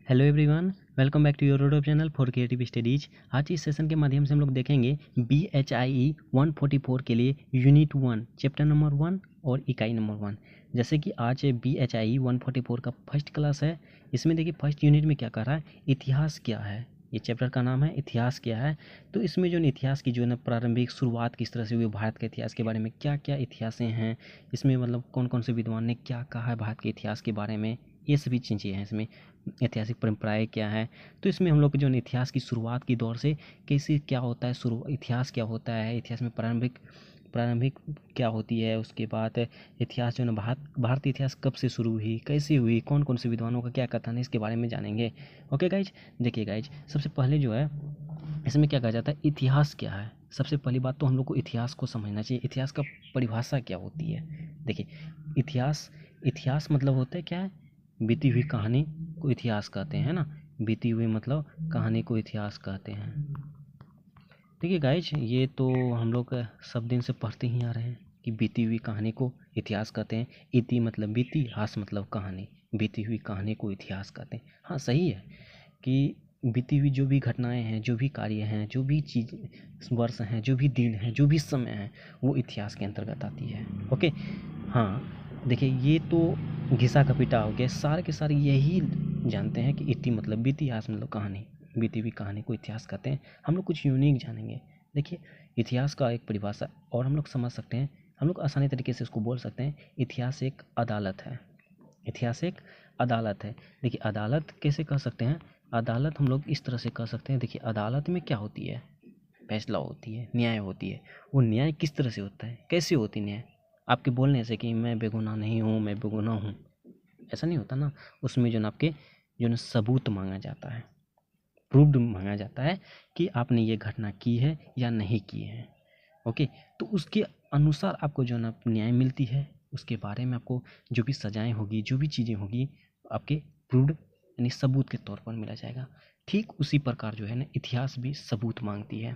Hello everyone, welcome back to your YouTube channel for creative studies. आज इस session के माध्यम से हम लोग देखेंगे BHIE 144 के लिए यूनिट 1 चैप्टर नंबर 1 और इकाई नंबर 1। जैसे कि आज BHIE 144 का फर्स्ट क्लास है। इसमें देखिए फर्स्ट यूनिट में क्या कर रहा है, इतिहास क्या है। ये चैप्टर का नाम है इतिहास क्या है। तो इसमें जो इतिहास की जो है प्रारंभिक शुरुआत किस तरह से हुई, भारत के इतिहास के बारे में क्या क्या इतिहासें हैं, इसमें मतलब कौन कौन से विद्वान ने क्या कहा है भारत के इतिहास के बारे में, ये सभी चीज़ें हैं इसमें। ऐतिहासिक परंपराएं क्या है, तो इसमें हम लोग जो इतिहास की शुरुआत की दौर से कैसे क्या होता है, शुरू इतिहास क्या होता है, इतिहास में प्रारंभिक प्रारंभिक क्या होती है, उसके बाद इतिहास जो है भारतीय इतिहास कब से शुरू हुई, कैसे हुई, कौन कौन से विद्वानों का क्या कथन है, इसके बारे में जानेंगे। ओके गाइज, देखिए गाइज, सबसे पहले जो है इसमें क्या कहा जाता है, इतिहास क्या है। सबसे पहली बात तो हम लोग को इतिहास को समझना चाहिए, इतिहास का परिभाषा क्या होती है। देखिए इतिहास इतिहास मतलब होता है क्या है, बीती हुई कहानी को इतिहास कहते हैं ना। बीती हुई मतलब कहानी को इतिहास कहते हैं। देखिए गाइज, ये तो हम लोग सब दिन से पढ़ते ही आ रहे हैं कि बीती हुई कहानी को इतिहास कहते हैं। इति मतलब बीती, हास मतलब कहानी, बीती हुई कहानी को इतिहास कहते हैं। हाँ सही है कि बीती हुई जो भी घटनाएं हैं, जो भी कार्य हैं, जो भी चीज़ वर्ष हैं, जो भी दिन हैं, जो भी समय है, वो इतिहास के अंतर्गत आती है। ओके, हाँ देखिए, ये तो घिसा कपिटा हो गया, सारे के सारे यही जानते हैं कि इति मतलब बीती, हास मतलब कहानी, बीती हुई कहानी को इतिहास कहते हैं। हम लोग कुछ यूनिक जानेंगे। देखिए इतिहास का एक परिभाषा और हम लोग समझ सकते हैं, हम लोग आसानी तरीके से इसको बोल सकते हैं, इतिहास एक अदालत है। इतिहास एक अदालत है। देखिए अदालत कैसे कह सकते हैं, अदालत हम लोग इस तरह से कह सकते हैं। देखिए अदालत में क्या होती है, फैसला होती है, न्याय होती है। वो न्याय किस तरह से होता है, कैसे होती है न्याय। आपके बोलने से कि मैं बेगुनाह नहीं हूँ, मैं बेगुनाह हूँ, ऐसा नहीं होता ना। उसमें जो आपके जो सबूत मांगा जाता है, प्रूव्ड मांगा जाता है कि आपने ये घटना की है या नहीं की है। ओके, तो उसके अनुसार आपको जो ना न्याय मिलती है, उसके बारे में आपको जो भी सजाएं होगी, जो भी चीज़ें होगी, आपके प्रूव्ड यानी सबूत के तौर पर मिला जाएगा। ठीक उसी प्रकार जो है ना इतिहास भी सबूत मांगती है।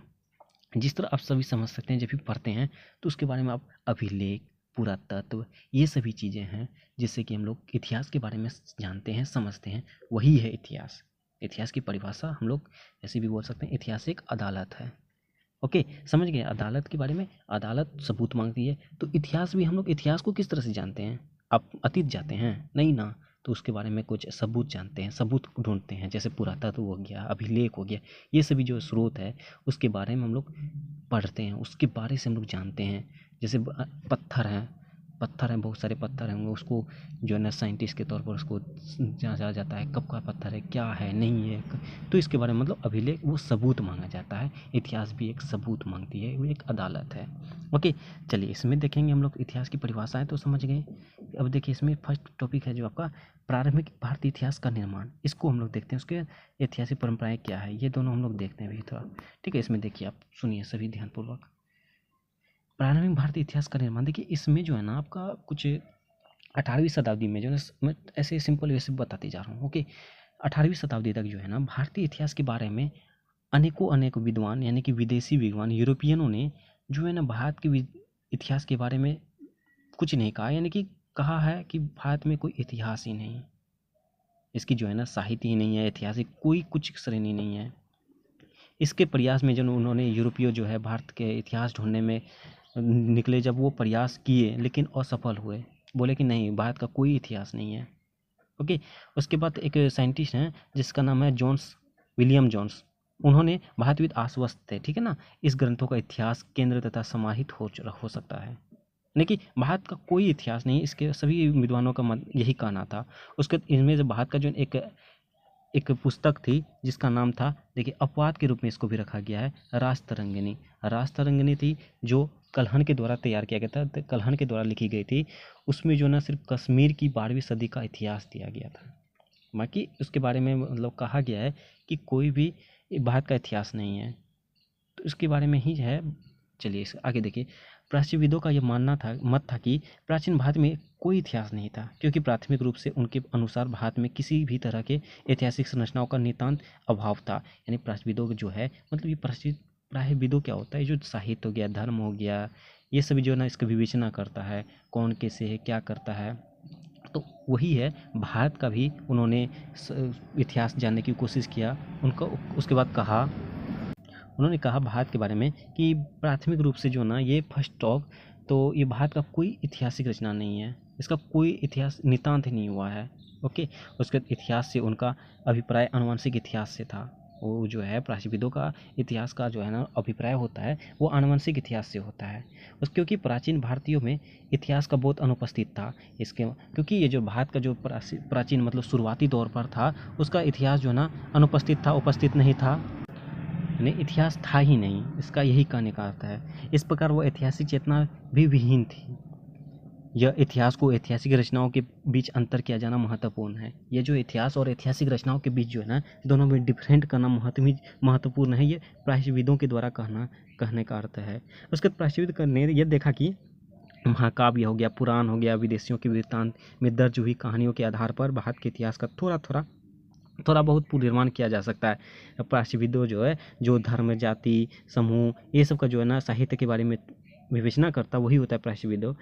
जिस तरह आप सभी समझ सकते हैं, जब भी पढ़ते हैं तो उसके बारे में आप अभिलेख, पुरातत्व, ये सभी चीज़ें हैं जिससे कि हम लोग इतिहास के बारे में जानते हैं, समझते हैं। वही है इतिहास। इतिहास की परिभाषा हम लोग ऐसे भी बोल सकते हैं, इतिहास एक अदालत है। ओके, समझ गए अदालत के बारे में। अदालत सबूत मांगती है, तो इतिहास भी हम लोग इतिहास को किस तरह से जानते हैं। आप अतीत जाते हैं नहीं ना, तो उसके बारे में कुछ सबूत जानते हैं, सबूत ढूंढते हैं। जैसे पुरातत्व हो गया, अभिलेख हो गया, ये सभी जो स्रोत है उसके बारे में हम लोग पढ़ते हैं, उसके बारे से हम लोग जानते हैं। जैसे पत्थर हैं, बहुत सारे पत्थर हैं, उसको जो है ना साइंटिस्ट के तौर पर उसको जांचा जाता है, कब का पत्थर है, क्या है, नहीं है। तो इसके बारे में मतलब अभिलेख, वो सबूत मांगा जाता है। इतिहास भी एक सबूत मांगती है, वो एक अदालत है। ओके, चलिए इसमें देखेंगे हम लोग इतिहास की परिभाषाएं तो समझ गए। अब देखिए इसमें फर्स्ट टॉपिक है जो आपका प्रारंभिक भारतीय इतिहास का निर्माण। इसको हम लोग देखते हैं, उसके ऐतिहासिक परंपराएं क्या है, ये दोनों हम लोग देखते हैं अभी थोड़ा। ठीक है, इसमें देखिए आप सुनिए सभी ध्यानपूर्वक। प्रारंभिक भारतीय इतिहास का निर्माण, देखिए इसमें जो है ना आपका कुछ 18वीं शताब्दी में जो है, मैं ऐसे सिंपल वे से बताते जा रहा हूँ। ओके, 18वीं शताब्दी तक जो है ना भारतीय इतिहास के बारे में अनेक विद्वान यानी कि विदेशी विद्वान, यूरोपियनों ने जो है ना भारत के इतिहास के बारे में कुछ नहीं कहा। यानी कि कहा है कि भारत में कोई इतिहास ही नहीं, इसकी जो है ना साहित्य ही नहीं है, ऐतिहासिक कोई कुछ श्रेणी नहीं है। इसके प्रयास में जो उन्होंने यूरोपीय जो है भारत के इतिहास ढूंढने में निकले, जब वो प्रयास किए लेकिन असफल हुए, बोले कि नहीं भारत का कोई इतिहास नहीं है। ओके, उसके बाद एक साइंटिस्ट हैं जिसका नाम है विलियम जोन्स। उन्होंने भारतविद आश्वस्त थे, ठीक है ना, इस ग्रंथों का इतिहास केंद्र तथा समाहित हो सकता है। लेकिन भारत का कोई इतिहास नहीं, इसके सभी विद्वानों का मत यही कहना था। उसके इनमें से भारत का जो एक पुस्तक थी जिसका नाम था, देखिए अपवाद के रूप में इसको भी रखा गया है, राजतरंगिणी। राजतरंगिणी थी जो कल्हण के द्वारा तैयार किया गया था, कल्हण के द्वारा लिखी गई थी। उसमें जो ना सिर्फ कश्मीर की 12वीं सदी का इतिहास दिया गया था, बाकी उसके बारे में मतलब कहा गया है कि कोई भी भारत का इतिहास नहीं है। तो इसके बारे में ही है। चलिए इस आगे देखिए, प्राच्यविदों का यह मानना था, मत था कि प्राचीन भारत में कोई इतिहास नहीं था, क्योंकि प्राथमिक रूप से उनके अनुसार भारत में किसी भी तरह के ऐतिहासिक संरचनाओं का नितांत अभाव था। यानी प्राच्यविदों जो है मतलब ये प्रायविदों क्या होता है, जो साहित्य हो गया, धर्म हो गया, ये सभी जो है ना इसका विवेचना करता है, कौन कैसे है, क्या करता है, तो वही है, भारत का भी उन्होंने इतिहास जानने की कोशिश किया। उनका उसके बाद कहा, उन्होंने कहा भारत के बारे में कि प्राथमिक रूप से जो ना ये फर्स्ट टॉक, तो ये भारत का कोई ऐतिहासिक रचना नहीं है, इसका कोई इतिहास नितांत नहीं हुआ है। ओके, उसके इतिहास से उनका अभिप्राय आनुवंशिक इतिहास से था। वो जो है प्राचीनविदों का इतिहास का जो है ना अभिप्राय होता है वो आनुवंशिक इतिहास से होता है। उस क्योंकि प्राचीन भारतीयों में इतिहास का बहुत अनुपस्थित था इसके, क्योंकि ये जो भारत का जो प्राचीन मतलब शुरुआती दौर पर था उसका इतिहास जो है ना अनुपस्थित था, उपस्थित नहीं था, यानी इतिहास था ही नहीं, इसका यही कहने का अर्थ है। इस प्रकार वो ऐतिहासिक चेतना भी विहीन थी। यह इतिहास को ऐतिहासिक रचनाओं के बीच अंतर किया जाना महत्वपूर्ण है। ये जो इतिहास और ऐतिहासिक रचनाओं के बीच जो है ना दोनों में डिफरेंट करना महत्वपूर्ण है। ये प्राच्यविदों के द्वारा कहने का अर्थ है। उसके बाद प्राच्यविद ने यह देखा कि महाकाव्य हो गया, पुराण हो गया, विदेशियों के वृत्तांत में दर्ज हुई कहानियों के आधार पर भारत के इतिहास का थोड़ा बहुत पुनर्निर्माण किया जा सकता है। प्राच्यविदों जो है जो धर्म, जाति, समूह ये सब का जो है ना साहित्य के बारे में विवेचना करता वही होता है प्राच्यविदों।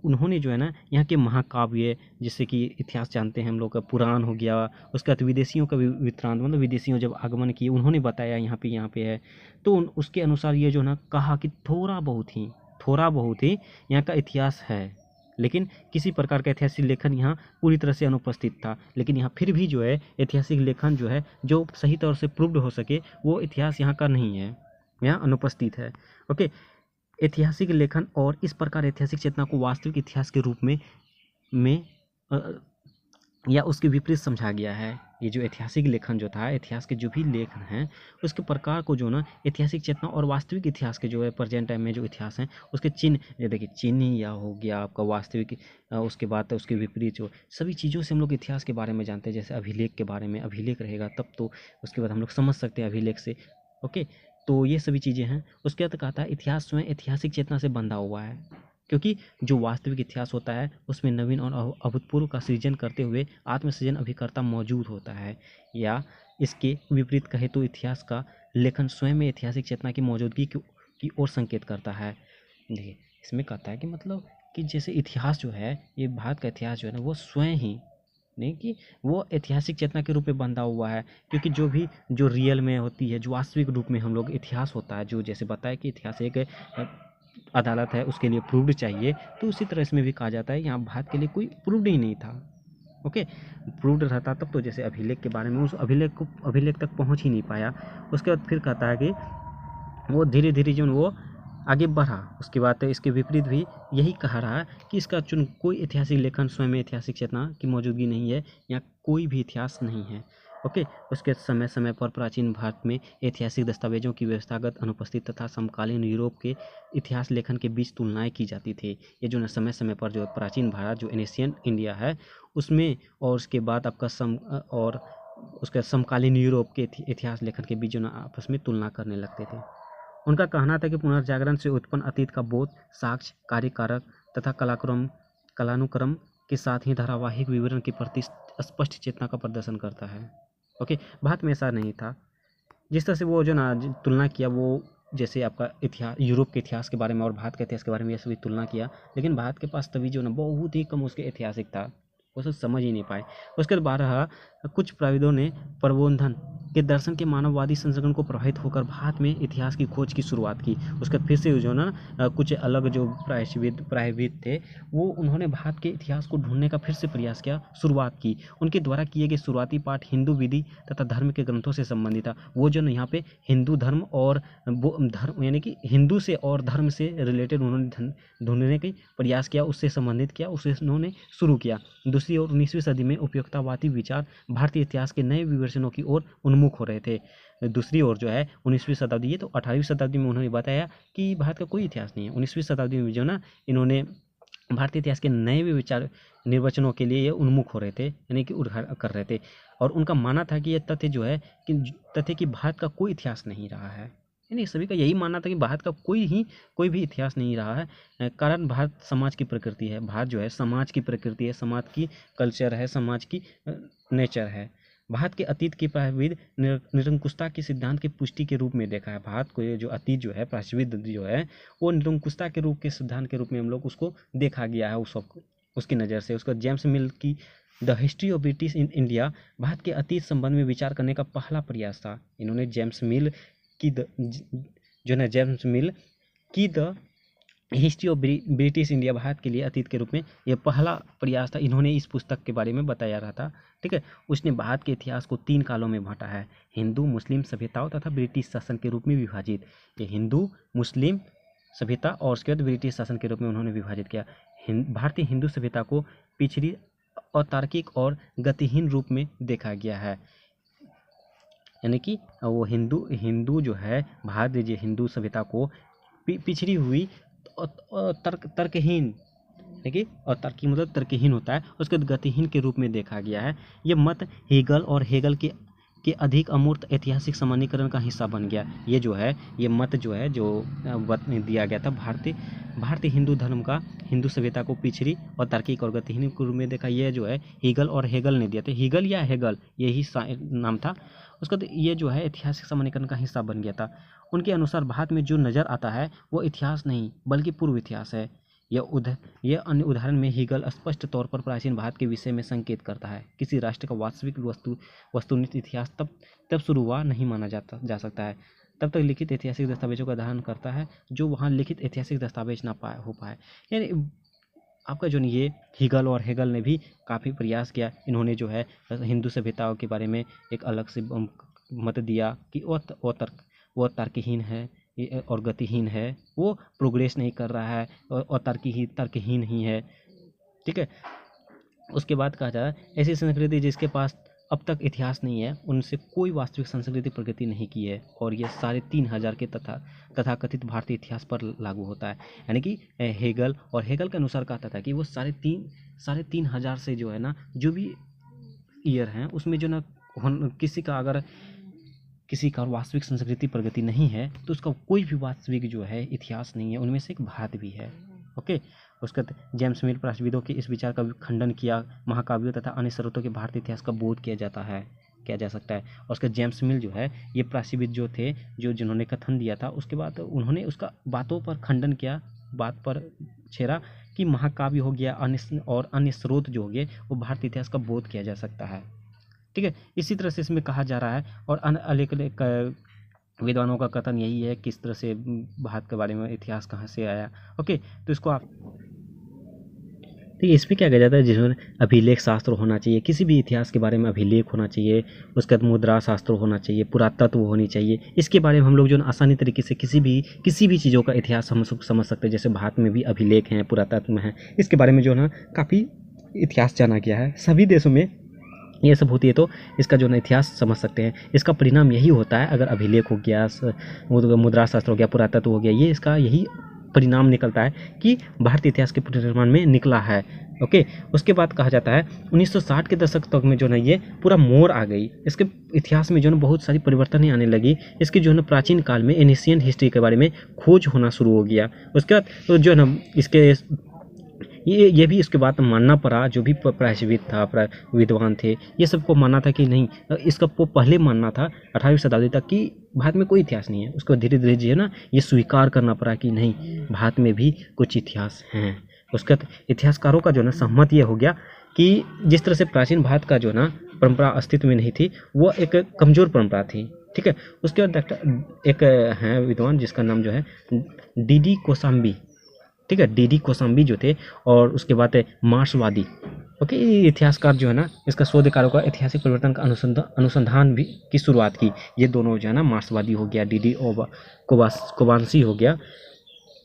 उन्होंने जो है ना यहाँ के महाकाव्य, जैसे कि इतिहास जानते हैं हम लोग का पुराण हो गया, उसके बाद विदेशियों का वृत्तांत, मतलब विदेशियों जब आगमन किए उन्होंने बताया यहाँ पे है, तो उसके अनुसार ये जो ना कहा कि थोड़ा बहुत ही यहाँ का इतिहास है, लेकिन किसी प्रकार का ऐतिहासिक लेखन यहाँ पूरी तरह से अनुपस्थित था। लेकिन यहाँ फिर भी जो है ऐतिहासिक लेखन जो है जो सही तौर से प्रूव्ड हो सके वो इतिहास यहाँ का नहीं है, यहाँ अनुपस्थित है। ओके, ऐतिहासिक लेखन और इस प्रकार ऐतिहासिक चेतना को वास्तविक इतिहास के रूप में या उसके विपरीत समझा गया है। ये जो ऐतिहासिक लेखन जो था, इतिहास के जो भी लेखन हैं उसके प्रकार को जो ना ऐतिहासिक चेतना और वास्तविक इतिहास के जो है प्रेजेंट टाइम में जो इतिहास हैं उसके चिन्ह, ये देखिए चिन्ह या हो गया आपका वास्तविक, उसके बाद उसके विपरीत जो सभी चीज़ों से हम लोग इतिहास के बारे में जानते हैं। जैसे अभिलेख के बारे में, अभिलेख रहेगा तब तो उसके बाद हम लोग समझ सकते हैं अभिलेख से। ओके, तो ये सभी चीज़ें हैं। उसके बाद कहता है इतिहास स्वयं ऐतिहासिक चेतना से बंधा हुआ है, क्योंकि जो वास्तविक इतिहास होता है उसमें नवीन और अभूतपूर्व का सृजन करते हुए आत्मसृजन अभिकर्ता मौजूद होता है, या इसके विपरीत कहे तो इतिहास का लेखन स्वयं में ऐतिहासिक चेतना की मौजूदगी की ओर संकेत करता है। देखिए इसमें कहता है कि मतलब कि जैसे इतिहास जो है, ये भारत का इतिहास जो है ना वो स्वयं ही नहीं कि वो ऐतिहासिक चेतना के रूप में बंधा हुआ है, क्योंकि जो भी जो रियल में होती है, जो वास्तविक रूप में हम लोग इतिहास होता है, जो जैसे बताया कि इतिहास एक अदालत है उसके लिए प्रूव्ड चाहिए, तो उसी तरह इसमें भी कहा जाता है यहाँ भारत के लिए कोई प्रूव्ड ही नहीं था। ओके, प्रूव्ड रहता तब तो जैसे अभिलेख के बारे में उस अभिलेख तक पहुँच ही नहीं पाया। उसके बाद फिर कहता है कि वो धीरे धीरे जो वो आगे बढ़ा। उसके बाद इसके विपरीत भी यही कहा रहा कि इसका कोई ऐतिहासिक लेखन स्वयं में ऐतिहासिक चेतना की मौजूदगी नहीं है, यहाँ कोई भी इतिहास नहीं है। ओके, उसके समय समय पर प्राचीन भारत में ऐतिहासिक दस्तावेजों की व्यवस्थागत अनुपस्थित तथा समकालीन यूरोप के इतिहास लेखन के बीच तुलनाएं की जाती थी। ये जो समय समय पर जो प्राचीन भारत जो एशियन इंडिया है उसमें, और उसके बाद आपका और उसके समकालीन यूरोप के इतिहास लेखन के बीच जो आपस में तुलना करने लगते थे। उनका कहना था कि पुनर्जागरण से उत्पन्न अतीत का बोध, साक्ष्य, कार्यकारक तथा कलानुक्रम के साथ ही धारावाहिक विवरण के प्रति स्पष्ट चेतना का प्रदर्शन करता है। ओके, भारत में ऐसा नहीं था। जिस तरह से वो जो ना तुलना किया, वो जैसे आपका इतिहास यूरोप के इतिहास के बारे में और भारत के इतिहास के बारे में ये सभी तुलना किया, लेकिन भारत के पास तभी जो ना बहुत ही कम उसके ऐतिहासिक था, वो सब समझ ही नहीं पाए। उसके बाद रहा कुछ प्राविदों ने प्रबोधन के दर्शन के मानववादी संस्करण को प्रभावित होकर भारत में इतिहास की खोज की शुरुआत की। उसके बाद फिर से जो ना कुछ अलग जो प्रायविद थे वो उन्होंने भारत के इतिहास को ढूंढने का फिर से प्रयास किया, शुरुआत की। उनके द्वारा किए गए शुरुआती पाठ हिंदू विधि तथा धर्म के ग्रंथों से संबंधित था। वो जो यहाँ पे हिंदू धर्म और धर्म यानी कि हिंदू से और धर्म से रिलेटेड उन्होंने ढूंढने का प्रयास किया, उससे संबंधित किया, उसे उन्होंने शुरू किया। दूसरी ओर 19वीं सदी में उपयोगितावादी विचार भारतीय इतिहास के नए विवेचनों की ओर उन्मुख हो रहे थे। दूसरी ओर जो है 19वीं शताब्दी, ये तो 18वीं शताब्दी में उन्होंने बताया कि भारत का कोई इतिहास नहीं है। 19वीं शताब्दी में जो ना इन्होंने भारतीय इतिहास के नए विचार निर्वचनों के लिए ये उन्मुख हो रहे थे, यानी कि उद्घार कर रहे थे। और उनका मानना था कि यह तथ्य जो है कि भारत का कोई इतिहास नहीं रहा है, यानी सभी का यही मानना था कि भारत का कोई भी इतिहास नहीं रहा है। कारण भारत समाज की प्रकृति है, भारत जो है समाज की प्रकृति है, समाज की कल्चर है, समाज की नेचर है। भारत के अतीत की प्रायविद निरंकुशता के सिद्धांत की पुष्टि के रूप में देखा है। भारत को ये जो अतीत जो है प्राचीन जो है वो निरंकुशता के रूप के सिद्धांत के रूप में हम लोग उसको देखा गया है उस सबको। उसकी नज़र से। उसका जेम्स मिल की the history of British in India Bharat के अतीत संबंध में विचार करने का पहला प्रयास था। इन्होंने जेम्स मिल की जो है जेम्स मिल की the history of British India Bharat के लिए अतीत के रूप में यह पहला प्रयास था। इन्होंने इस पुस्तक के बारे में बताया रहा था, ठीक है। उसने भारत के इतिहास को 3 कालों में बांटा है, हिंदू मुस्लिम सभ्यताओं तथा ब्रिटिश शासन के रूप में विभाजित। ये हिंदू मुस्लिम सभ्यता और उसके बाद ब्रिटिश शासन के रूप में उन्होंने विभाजित किया। भारतीय हिंदू सभ्यता को पिछड़ी अतार्किक और गतिहीन रूप में देखा गया है, यानी कि वो हिंदू जो है भारतीय हिंदू सभ्यता को पिछड़ी हुई तर्कहीन, देखिए, और तर्की मतलब तर्कहीन होता है, उसके गतिहीन के रूप में देखा गया है। ये मत हेगल और हेगल के अधिक अमूर्त ऐतिहासिक सामान्यीकरण का हिस्सा बन गया। ये जो है ये मत जो है जो दिया गया था भारतीय हिंदू धर्म का हिंदू सभ्यता को पिछड़ी और तार्किक और गतिहीन के रूप में देखा। ये जो है हेगल और हेगल ने दिया था, हेगल या हेगल यही नाम था उसका। तो ये जो है ऐतिहासिक सामान्यीकरण का हिस्सा बन गया था। उनके अनुसार भारत में जो नज़र आता है वो इतिहास नहीं बल्कि पूर्व इतिहास है। यह अन्य उदाहरण में हेगल स्पष्ट तौर पर प्राचीन भारत के विषय में संकेत करता है। किसी राष्ट्र का वास्तविक वस्तुनिष्ठ इतिहास तब शुरू हुआ नहीं माना जा सकता है तब तक लिखित ऐतिहासिक दस्तावेजों का धारण करता है जो वहाँ लिखित ऐतिहासिक दस्तावेज ना हो पाए। यानी आपका जो ये हेगल और हेगल ने भी काफ़ी प्रयास किया। इन्होंने जो है हिंदू सभ्यताओं के बारे में एक अलग से मत दिया कि वो तर्कहीन है और गतिहीन है, वो प्रोग्रेस नहीं कर रहा है और तर्कहीन ही है, ठीक है। उसके बाद कहा जाए ऐसी संस्कृति जिसके पास अब तक इतिहास नहीं है उनसे कोई वास्तविक संस्कृति प्रगति नहीं की है, और यह 3500 के तथाकथित भारतीय इतिहास पर लागू होता है। यानी कि हेगल और हेगल के अनुसार कहता था कि वो 3500 से जो है ना जो भी ईयर हैं उसमें जो ना किसी का वास्तविक संस्कृति प्रगति नहीं है तो उसका कोई भी वास्तविक जो है इतिहास नहीं है। उनमें से एक भारत भी है, ओके। उसका जेम्स मिल प्राचीनविदों के इस विचार का खंडन किया। महाकाव्यों तथा अन्य स्रोतों के भारतीय इतिहास का बोध किया जा सकता है। और उसका जेम्स मिल जो है ये प्राचीनविद जो थे जिन्होंने कथन दिया था, उसके बाद उन्होंने उसका बातों पर खंडन किया, बात पर छेड़ा कि महाकाव्य हो गया और अन्य स्रोत जो हो गए वो भारतीय इतिहास का बोध किया जा सकता है, ठीक है। इसी तरह से इसमें कहा जा रहा है और अन्य विद्वानों का कथन यही है किस तरह से भारत के बारे में इतिहास कहाँ से आया, ओके। तो इसको आप इस पर क्या कहा जाता है जिसमें अभिलेख शास्त्र होना चाहिए, किसी भी इतिहास के बारे में अभिलेख होना चाहिए, उसके बाद मुद्रा शास्त्र होना चाहिए, पुरातत्व होनी चाहिए। इसके बारे में हम लोग जो आसानी तरीके से किसी भी चीज़ों का इतिहास हम समझ सकते हैं। जैसे भारत में भी अभिलेख हैं, पुरातत्व में है, इसके बारे में जो है काफ़ी इतिहास जाना गया है। सभी देशों में ये सब होती है तो इसका जो है इतिहास समझ सकते हैं। इसका परिणाम यही होता है, अगर अभिलेख हो गया, मुद्रा शास्त्र हो गया, पुरातत्व हो गया, ये इसका यही परिणाम निकलता है कि भारतीय इतिहास के पुनर्निर्माण में निकला है, ओके। उसके बाद कहा जाता है 1960 के दशक तक में जो है ये पूरा मोड़ आ गई, इसके इतिहास में जो है बहुत सारी परिवर्तन आने लगी। इसकी जो है प्राचीन काल में एशियन हिस्ट्री के बारे में खोज होना शुरू हो गया। उसके बाद तो जो है ना इसके ये भी इसके बाद मानना पड़ा, जो भी प्राचीनविद था, विद्वान थे, ये सबको मानना था कि नहीं, इसका पहले मानना था 18वीं शताब्दी तक कि भारत में कोई इतिहास नहीं है। उसको धीरे धीरे जो है ना ये स्वीकार करना पड़ा कि नहीं, भारत में भी कुछ इतिहास हैं। उसका इतिहासकारों का जो है ना सहमत ये हो गया कि जिस तरह से प्राचीन भारत का जो है ना परंपरा अस्तित्व में नहीं थी, वो एक कमज़ोर परंपरा थी, ठीक है। उसके बाद एक है विद्वान जिसका नाम जो है डी कोसाम्बी, ठीक है, डी कोसाम्बी जो थे, और उसके बाद मार्क्सवादी, ओके। इतिहासकार जो है ना इसका शोधकारों का ऐतिहासिक परिवर्तन का अनुसंधान भी की शुरुआत की। ये दोनों जो है ना मार्क्सवादी हो गया, डी कोबांसी हो गया,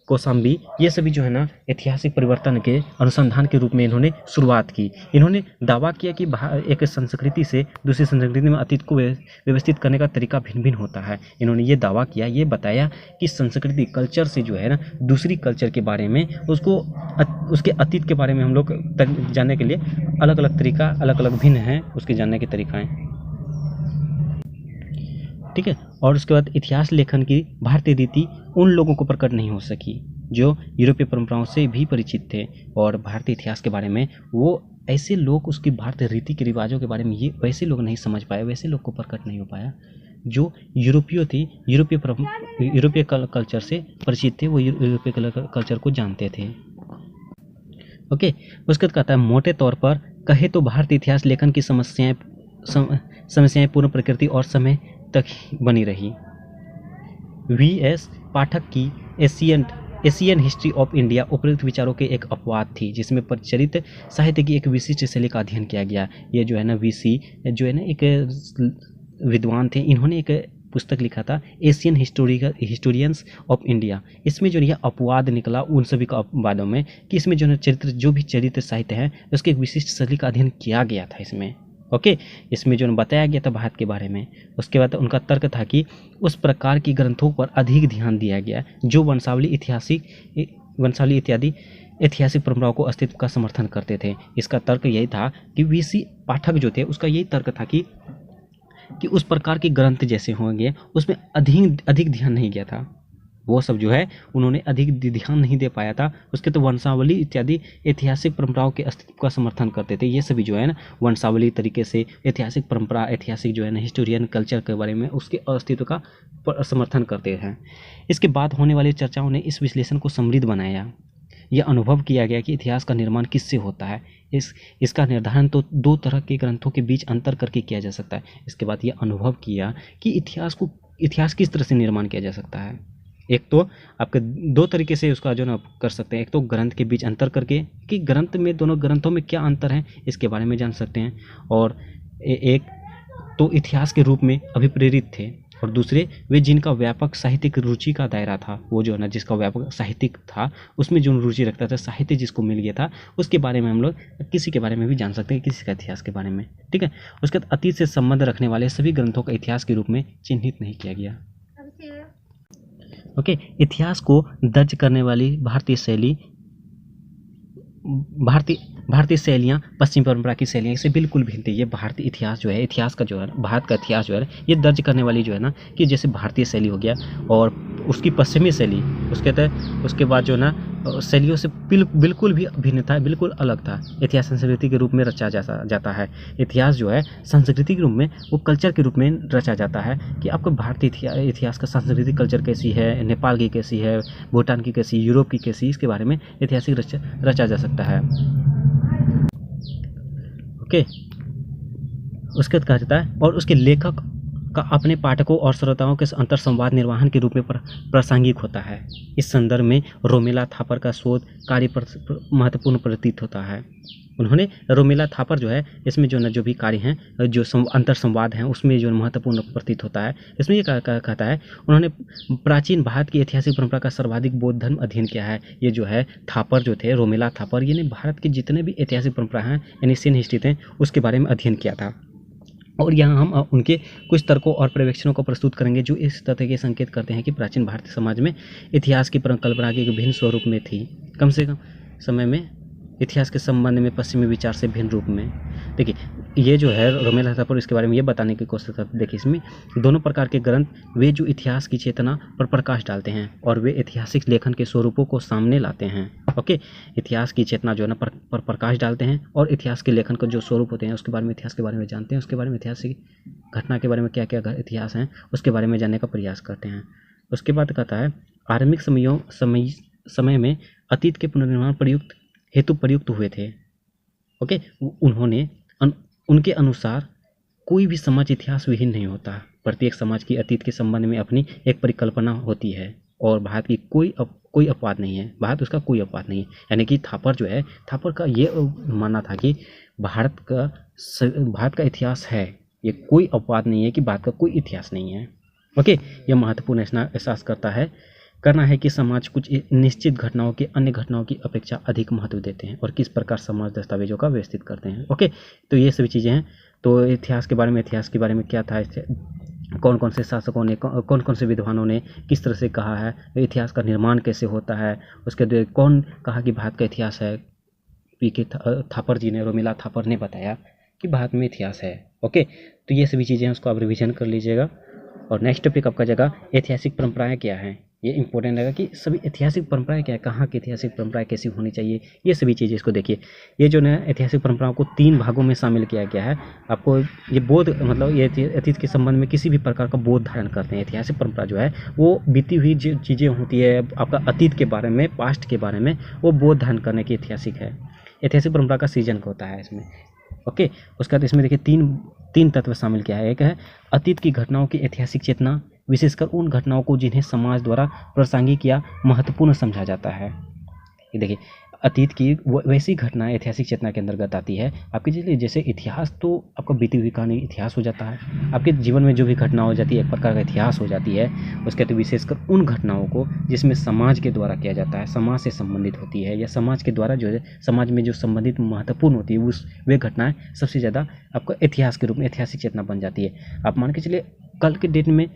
कोसाम्बी, ये सभी जो है ना ऐतिहासिक परिवर्तन के अनुसंधान के रूप में इन्होंने शुरुआत की। इन्होंने दावा किया कि एक संस्कृति से दूसरी संस्कृति में अतीत को व्यवस्थित करने का तरीका भिन्न भिन्न होता है। इन्होंने ये दावा किया, ये बताया कि संस्कृति कल्चर से जो है ना दूसरी कल्चर के बारे में उसके अतीत के बारे में हम लोग जानने के लिए अलग अलग तरीका, अलग अलग भिन्न हैं उसके जानने के तरीकाएँ, ठीक है। और उसके बाद इतिहास लेखन की भारतीय रीति उन लोगों को प्रकट नहीं हो सकी जो यूरोपीय परंपराओं से भी परिचित थे, और भारतीय इतिहास के बारे में वो ऐसे लोग उसकी भारतीय रीति के रिवाजों के बारे में ये वैसे लोग नहीं समझ पाए, वैसे लोग को प्रकट नहीं हो पाया जो यूरोपीय थे, यूरोपीय कल्चर से परिचित थे, वो यूरोपीय कल्चर को जानते थे। ओके, उसके बाद कहता है मोटे तौर पर कहे तो भारतीय इतिहास लेखन की समस्याएं पूर्ण प्रकृति और समय तक बनी रही। वी.एस. पाठक की एशियन हिस्ट्री ऑफ इंडिया उपयुक्त विचारों के एक अपवाद थी, जिसमें प्रचलित साहित्य की एक विशिष्ट शैली का अध्ययन किया गया। ये जो है ना वीसी जो है ना एक विद्वान थे, इन्होंने एक पुस्तक लिखा था एशियन हिस्टोरियंस ऑफ इंडिया। इसमें जो यह अपवाद निकला उन सभी का अपवादों में कि इसमें जो भी चरित्र साहित्य है उसके एक विशिष्ट शैली का अध्ययन किया गया था इसमें। ओके, इसमें जो बताया गया था भारत के बारे में। उसके बाद उनका तर्क था कि उस प्रकार की ग्रंथों पर अधिक ध्यान दिया गया जो वंशावली इत्यादि ऐतिहासिक परंपराओं को अस्तित्व का समर्थन करते थे। इसका तर्क यही था कि वीसी पाठक जो थे उसका यही तर्क था कि उस प्रकार के ग्रंथ जैसे होंगे उसमें अधिक ध्यान नहीं गया था, वो सब जो है उन्होंने अधिक ध्यान नहीं दे पाया था। उसके तो वंशावली इत्यादि ऐतिहासिक परंपराओं के अस्तित्व का समर्थन करते थे। ये सभी जो है ना वंशावली तरीके से ऐतिहासिक परंपरा, ऐतिहासिक जो है ना हिस्टोरियन कल्चर के बारे में उसके अस्तित्व का समर्थन करते हैं। इसके बाद होने वाली चर्चाओं ने इस विश्लेषण को समृद्ध बनाया। यह अनुभव किया गया कि इतिहास का निर्माण किससे होता है। इसका निर्धारण तो दो तरह के ग्रंथों के बीच अंतर करके किया जा सकता है। इसके बाद यह अनुभव किया कि इतिहास किस तरह से निर्माण किया जा सकता है। एक तो आपके दो तरीके से उसका जो ना कर सकते हैं। एक तो ग्रंथ के बीच अंतर करके कि ग्रंथ में दोनों ग्रंथों में क्या अंतर है इसके बारे में जान सकते हैं, और एक तो इतिहास के रूप में अभिप्रेरित थे, और दूसरे वे जिनका व्यापक साहित्यिक रुचि का दायरा था, वो जो है ना जिसका व्यापक साहित्यिक था उसमें जो रुचि रखता था, साहित्य जिसको मिल गया था उसके बारे में हम लोग किसी के बारे में भी जान सकते हैं, किसी का इतिहास के बारे में। ठीक है, उसके बाद अतीत से संबंध रखने वाले सभी ग्रंथों का इतिहास के रूप में चिन्हित नहीं किया गया। ओके, इतिहास को दर्ज करने वाली भारतीय शैलियाँ पश्चिमी परंपरा की शैलियाँ से बिल्कुल भिन्न थी। ये भारतीय इतिहास जो है, इतिहास का जो है भारत का इतिहास जो है ये दर्ज करने वाली जो है ना कि जैसे भारतीय शैली हो गया और उसकी पश्चिमी शैली, उसके बाद जो है ना शैलियों से बिल्कुल भी भिन्न था, बिल्कुल अलग था। इतिहास संस्कृति के रूप में रचा जाता है। इतिहास जो है संस्कृति के रूप में, वो कल्चर के रूप में रचा जाता है कि आपको भारतीय इतिहास का सांस्कृतिक कल्चर कैसी है, नेपाल की कैसी है, भूटान की कैसी, यूरोप की कैसी, इसके बारे में ऐतिहासिक रचा जा सकता है। ओके, उसके बाद कहा जाता है और उसके लेखक का अपने पाठकों और श्रोताओं के अंतर संवाद निर्वहन के रूप में प्रासंगिक होता है। इस संदर्भ में रोमेला थापर का शोध कार्य महत्वपूर्ण प्रतीत होता है। उन्होंने रोमेला थापर जो है इसमें जो न जो भी कार्य हैं जो अंतर संवाद हैं उसमें जो महत्वपूर्ण प्रतीत होता है। इसमें ये कहता है उन्होंने प्राचीन भारत की ऐतिहासिक परंपरा का सर्वाधिक बौद्ध धर्म अध्ययन किया है। ये जो है थापर जो थे, रोमेला थापर, यानी भारत के जितने भी ऐतिहासिक परंपरा हैं, एशियन हिस्ट्री थे, उसके बारे में अध्ययन किया था। और यहाँ हम उनके कुछ तर्कों और पर्यवेक्षणों को प्रस्तुत करेंगे जो इस तथ्य के संकेत करते हैं कि प्राचीन भारतीय समाज में इतिहास की परिकल्पना के विभिन्न स्वरूप में थी, कम से कम समय में इतिहास के संबंध में पश्चिमी विचार से भिन्न रूप में। देखिए, ये जो है रोमेला थापर इसके बारे में ये बताने की कोशिश करते हैं। देखिए, इसमें दोनों प्रकार के ग्रंथ वे जो इतिहास की चेतना पर प्रकाश डालते हैं और वे ऐतिहासिक लेखन के स्वरूपों को सामने लाते हैं। ओके, इतिहास की चेतना जो है ना पर प्रकाश डालते हैं और इतिहास के लेखन के जो स्वरूप होते हैं उसके बारे में, इतिहास के बारे में जानते हैं, उसके बारे में ऐतिहासिक घटना के बारे में क्या क्या इतिहास हैं उसके बारे में जानने का प्रयास करते हैं। उसके बाद कहता है आरंभिक समय में अतीत के पुनर्निर्माण हेतु प्रयुक्त हुए थे। ओके, उनके अनुसार कोई भी समाज इतिहास विहीन नहीं होता। प्रत्येक समाज की अतीत के संबंध में अपनी एक परिकल्पना होती है और भारत की कोई अपवाद नहीं है। भारत उसका कोई अपवाद नहीं है। यानी कि थापर का ये मानना था कि भारत का इतिहास है, ये कोई अपवाद नहीं है कि भारत का कोई इतिहास नहीं है। ओके, यह महत्वपूर्ण एहसास करना है कि समाज कुछ निश्चित घटनाओं की अन्य घटनाओं की अपेक्षा अधिक महत्व देते हैं और किस प्रकार समाज दस्तावेजों का व्यवस्थित करते हैं। ओके, तो ये सभी चीज़ें हैं। तो इतिहास के बारे में क्या था, कौन कौन से शासकों ने, कौन कौन से विद्वानों ने किस तरह से कहा है, इतिहास का निर्माण कैसे होता है, उसके कौन कहा कि भारत का इतिहास है। पी.के. थापर जी ने, रोमेला थापर ने बताया कि भारत में इतिहास है। ओके, तो ये सभी चीज़ें हैं, उसको आप रिविजन कर लीजिएगा। और नेक्स्ट टॉपिक आपका जगह ऐतिहासिक परंपराएं क्या हैं। ये इंपॉर्टेंट रहेगा कि सभी ऐतिहासिक परंपराएं क्या है, कहाँ की ऐतिहासिक परंपराएं कैसी होनी चाहिए, ये सभी चीज़ें इसको देखिए। ये जो है ऐतिहासिक परंपराओं को 3 भागों में शामिल किया गया है। आपको ये बोध मतलब ये अतीत के संबंध में किसी भी प्रकार का बोध धारण करते हैं। ऐतिहासिक परंपरा जो है वो बीती हुई जो चीज़ें होती है आपका अतीत के बारे में, पास्ट के बारे में, वो बोध धारण करने की ऐतिहासिक है। ऐतिहासिक परंपरा का सीजन होता है इसमें। ओके, उसके बाद इसमें देखिए तीन तत्व शामिल किया है। एक है अतीत की घटनाओं की ऐतिहासिक चेतना, विशेषकर उन घटनाओं को जिन्हें समाज द्वारा प्रासंगिक या महत्वपूर्ण समझा जाता है। ये देखिए अतीत की वैसी घटनाएं ऐतिहासिक चेतना के अंतर्गत आती है। आपके जैसे इतिहास तो आपका बीती हुई कहानी इतिहास हो जाता है, आपके जीवन में जो भी घटना हो जाती है एक प्रकार का इतिहास हो जाती है। उसके बाद विशेषकर उन घटनाओं को जिसमें समाज के द्वारा किया जाता है, समाज से संबंधित होती है या समाज के द्वारा जो है समाज में जो संबंधित महत्वपूर्ण होती है वे घटनाएँ सबसे ज़्यादा आपका इतिहास के रूप में ऐतिहासिक चेतना बन जाती है। आप मान के चलिए कल के डेट में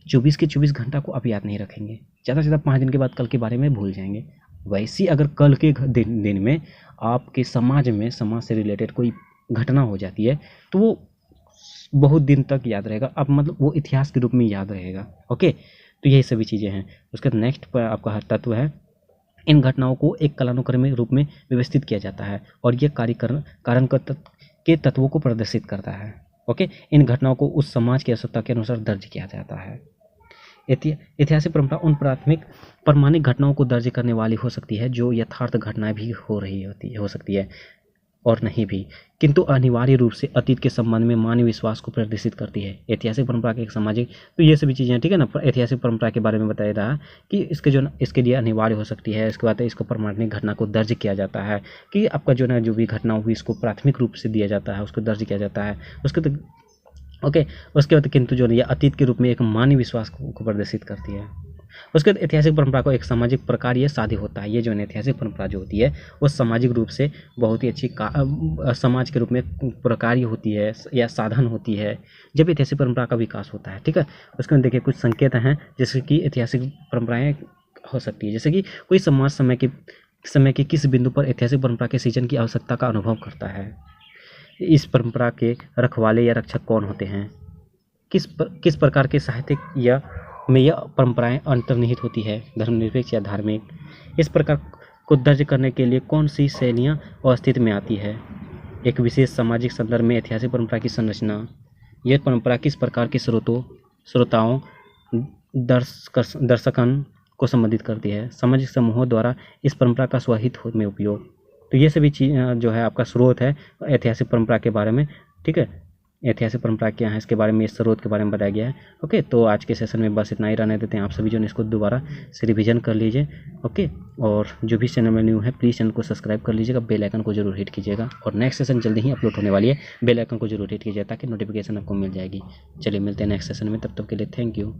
24 के 24 घंटा को आप याद नहीं रखेंगे, ज़्यादा से ज़्यादा 5 दिन के बाद कल के बारे में भूल जाएंगे। वैसी अगर कल के दिन में आपके समाज में समाज से रिलेटेड कोई घटना हो जाती है तो वो बहुत दिन तक याद रहेगा, अब मतलब वो इतिहास के रूप में याद रहेगा। ओके, तो यही सभी चीज़ें हैं। उसके बाद नेक्स्ट पर आपका तत्व है इन घटनाओं को एक कालानुक्रमिक रूप में व्यवस्थित किया जाता है और ये कारण के तत्वों को प्रदर्शित करता है। ओके, इन घटनाओं को उस समाज की आवश्यकता के अनुसार दर्ज किया जाता है। ऐतिहासिक परंपरा उन प्रामाणिक घटनाओं को दर्ज करने वाली हो सकती है जो यथार्थ घटनाएं भी हो सकती है और नहीं भी, किंतु अनिवार्य रूप से अतीत के संबंध में मानवीय विश्वास को प्रदर्शित करती है। ऐतिहासिक परंपरा के एक सामाजिक, तो ये सभी चीज़ें ठीक है ना। ऐतिहासिक परंपरा के बारे में बताया रहा कि इसके लिए अनिवार्य हो सकती है। इसके बाद इसको प्रामाणिक घटना को दर्ज किया जाता है कि आपका जो भी घटना हुई इसको प्राथमिक रूप से दिया जाता है, उसको दर्ज किया जाता है। उसके बाद किंतु जो ये अतीत के रूप में एक मानवीय विश्वास को प्रदर्शित करती है। उसके बाद ऐतिहासिक परंपरा को एक सामाजिक प्रकार ये साध्य होता है। ये जो ऐतिहासिक परंपरा जो होती है वो सामाजिक रूप से बहुत ही अच्छी समाज के रूप में प्रकार्य होती है या साधन होती है जब ऐतिहासिक परंपरा का विकास होता है। ठीक है, उसके बाद देखिए कुछ संकेत हैं जैसे कि ऐतिहासिक परंपराएं हो सकती है, जैसे कि कोई समाज समय के किस बिंदु पर ऐतिहासिक परंपरा के सृजन की आवश्यकता का अनुभव करता है। इस परंपरा के रखवाले या रक्षक कौन होते हैं, किस प्रकार के साहित्य में यह परंपराएं अंतर्निहित होती है, धर्मनिरपेक्ष या धार्मिक। इस प्रकार को दर्ज करने के लिए कौन सी शैलियाँ अस्तित्व में आती है। एक विशेष सामाजिक संदर्भ में ऐतिहासिक परंपरा की संरचना, यह परंपरा किस प्रकार के श्रोताओं दर्शकन को संबंधित करती है। सामाजिक समूहों द्वारा इस परंपरा का स्वहित में उपयोग। तो ये सभी चीज़ जो है आपका स्रोत है ऐतिहासिक परंपरा के बारे में। ठीक है, ऐतिहासिक परंपरा क्या है इसके बारे में, इस स्रोत के बारे में बताया गया है। ओके, तो आज के सेशन में बस इतना ही रहने देते हैं। आप सभी जो इसको दोबारा से रिवीजन कर लीजिए। ओके, और जो भी चैनल में न्यू है प्लीज़ चैनल को सब्सक्राइब कर लीजिएगा, बेल आइकन को जरूर हिट कीजिएगा और नेक्स्ट सेशन जल्दी ही अपलोड होने वाली है, बेल आइकन को जरूर हिट कीजिएगा ताकि नोटिफिकेशन आपको मिल जाएगी। चलिए मिलते हैं नेक्स्ट सेशन में, तब तक के लिए थैंक यू।